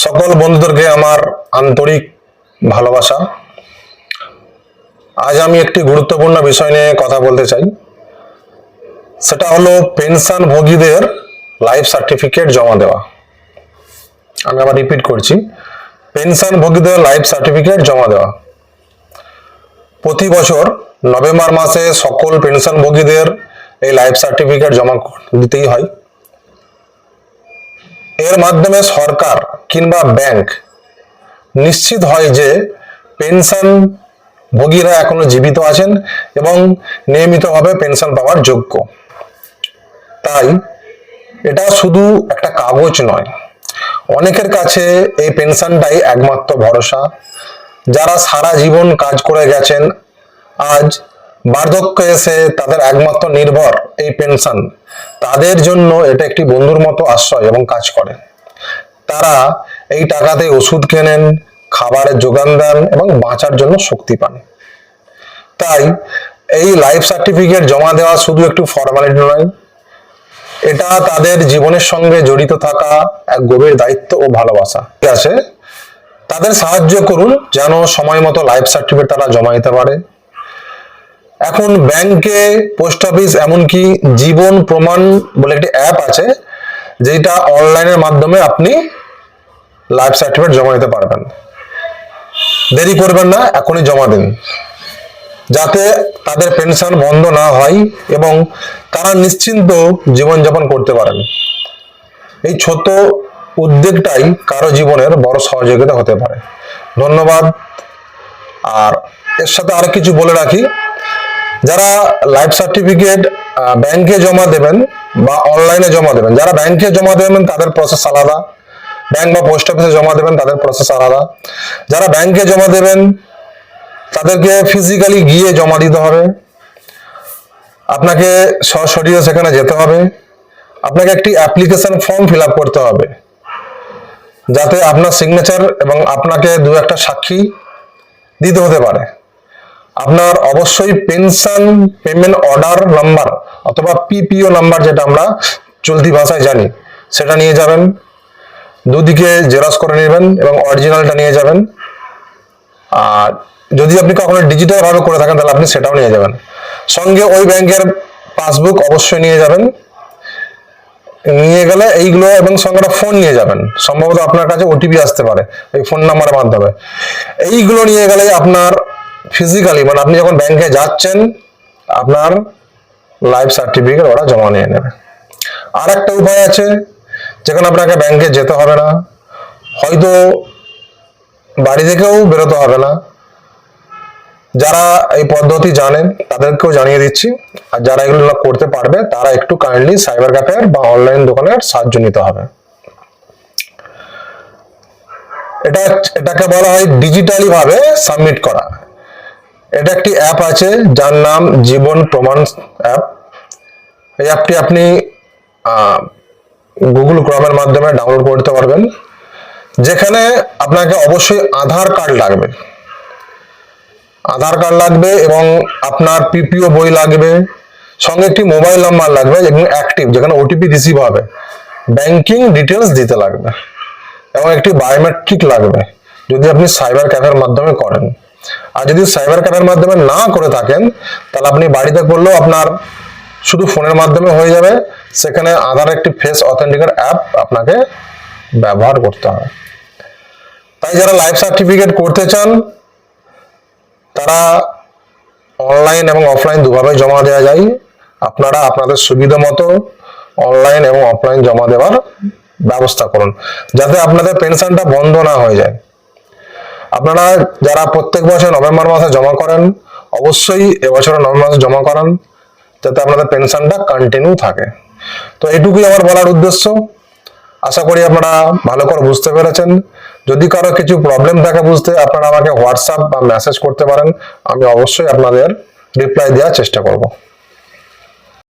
সকল বন্ধুদেরকে আমার আন্তরিক ভালোবাসা। আজ আমি একটি গুরুত্বপূর্ণ বিষয় নিয়ে কথা বলতে চাই, সেটা হলো পেনশনভোগীদের লাইফ সার্টিফিকেট জমা দেওয়া। আমি আবার রিপিট করছি, পেনশনভোগীদের লাইফ সার্টিফিকেট জমা দেওয়া। প্রতি বছর নভেম্বর মাসে সকল পেনশনভোগীদের এই লাইফ সার্টিফিকেট জমা দিতেই হয়। এর মাধ্যমে সরকার কিংবা ব্যাংক নিশ্চিত হয় যে পেনশন ভোগীরা এখনো জীবিত আছেন এবং নিয়মিতভাবে পেনশন পাওয়ার যোগ্য। তাই এটা শুধু একটা কাগজ নয়, অনেকের কাছে এই পেনশনটাই একমাত্র ভরসা। যারা সারা জীবন কাজ করে গেছেন, আজ বার্ধক্য এসে তাদের একমাত্র নির্ভর এই পেনশন, তাদের জন্য এটা একটি বন্ধুর মতো আশ্রয় এবং কাজ করে। তারা এই টাকাতে ওষুধ কেনেন, খাবারের যোগান দেন এবং বাঁচার জন্য শক্তি পান। তাই এই লাইফ সার্টিফিকেট জমা দেওয়া শুধু একটু ফর্মালিটি নয়, এটা তাদের জীবনের সঙ্গে জড়িত থাকা এক গভীর দায়িত্ব ও ভালোবাসা। ঠিক আছে, তাদের সাহায্য করুন যেন সময় মতো লাইফ সার্টিফিকেট তারা জমা দিতে পারে। এখন ব্যাংকে, পোস্ট অফিস, এমনকি জীবন প্রমাণ বলে একটি অ্যাপ আছে, যেটা অনলাইনের মাধ্যমে আপনি লাইফ সার্টিফিকেট জমা দিতে পারবেন। দেরি করবেন না, এখনই জমা দিন, যাতে তাদের পেনশন বন্ধ না হয় এবং তারা নিশ্চিন্ত জীবনযাপন করতে পারেন। এই ছোট উদ্যোগটাই কারো জীবনের বড় সহযোগিতা হতে পারে। ধন্যবাদ। আর এর সাথে আরো কিছু বলে রাখি, যারা লাইফ সার্টিফিকেট ব্যাংকে জমা দেবেন বা অনলাইনে জমা দেবেন, যারা ব্যাংকে জমা দেবেন তাদের প্রসেস আলাদা, ব্যাংক বা পোস্ট অফিসে জমা দেবেন তাদের প্রসেস আলাদা। যারা ব্যাংকে জমা দেবেন তাদেরকে ফিজিক্যালি গিয়ে জমা দিতে হবে, আপনাকে সশরীরে সেখানে যেতে হবে, আপনাকে একটি অ্যাপ্লিকেশন ফর্ম ফিল আপ করতে হবে, যাতে আপনার সিগনেচার এবং আপনাকে দু একটা সাক্ষী দিতে হতে পারে। আপনার অবশ্যই পেনশন পেমেন্ট অর্ডার নাম্বার অথবা পিপিও নাম্বার, যেটা আমরা চলতি ভাষায় জানি, সেটা নিয়ে যাবেন। দুদিকে জেরক্স করে নেবেন এবং অরিজিনালটা নিয়ে যাবেন। আর যদি আপনি কখনো ডিজিটাল ভাবে করে থাকেন তাহলে আপনি সেটাও নিয়ে যাবেন। সঙ্গে ওই ব্যাংকের পাসবুক অবশ্যই নিয়ে যাবেন। নিয়ে গেলে এইগুলো এবং সঙ্গে একটা ফোন নিয়ে যাবেন, সম্ভবত আপনার কাছে ওটিপি আসতে পারে এই ফোন নাম্বারের মাধ্যমে। এইগুলো নিয়ে গেলে আপনার ফিজিক্যালি, মানে আপনি যখন ব্যাংকে যাচ্ছেন, আপনার লাইফ সার্টিফিকেট ওরা জমা নিয়ে নেবে। আর একটা উপায় আছে, যেখানে আপনাকে ব্যাংকে যেতে হবে না, হয়তো বাড়ি থেকেও বেরোতে হবে না। যারা এই পদ্ধতি জানেন তাদেরকেও জানিয়ে দিচ্ছি, আর যারা এগুলো করতে পারবে তারা একটু কাইন্ডলি সাইবার ক্যাফে বা অনলাইন দোকানের সাহায্য নিতে হবে। এটাকে বলা হয় ডিজিটালি ভাবে সাবমিট করা। এটা একটি অ্যাপ আছে যার নাম জীবন প্রমাণ অ্যাপ। এই অ্যাপটি আপনি গুগল ক্রোমের মাধ্যমে ডাউনলোড করতে পারবেন, যেখানে আপনাকে অবশ্যই আধার কার্ড লাগবে। আধার কার্ড লাগবে এবং আপনার পিপিও বই লাগবে, সঙ্গে একটি মোবাইল নাম্বার লাগবে এবং অ্যাক্টিভ, যেখানে ওটিপি রিসিভ হবে, ব্যাংকিং ডিটেলস দিতে লাগবে এবং একটি বায়োমেট্রিক লাগবে যদি আপনি সাইবার ক্যাফের মাধ্যমে করেন। আর যদি সাইবার ক্যাফের মাধ্যমে না করে থাকেন তাহলে আপনি বাড়িতে করলেও আপনার শুধু ফোনের মাধ্যমে হয়ে যাবে। সেখানে আধার একটি ফেস অথেন্টিকেট অ্যাপ আপনাকে ব্যবহার করতে হবে। তাই যারা লাইফ সার্টিফিকেট করতে চান তারা অনলাইন এবং অফলাইন দুভাবে জমা দেওয়া যায়। আপনারা আপনাদের সুবিধা মতো অনলাইন এবং অফলাইন জমা দেওয়ার ব্যবস্থা করুন, যাতে আপনাদের পেনশনটা বন্ধ না হয়ে যায়। আপনারা যারা প্রত্যেক বছর নভেম্বর মাসে জমা করেন, অবশ্যই এবছর নভেম্বর মাসে জমা করান, যাতে আপনাদের পেনশনটা কন্টিনিউ থাকে। তো এটুকুই আমার বলার উদ্দেশ্য। আশা করি আপনারা ভালো করে বুঝতে পেরেছেন। যদি কারো কিছু প্রবলেম থাকে বুঝতে, আপনারা আমাকে হোয়াটসঅ্যাপ বা মেসেজ করতে পারেন, আমি অবশ্যই আপনাদের রিপ্লাই দেওয়ার চেষ্টা করব।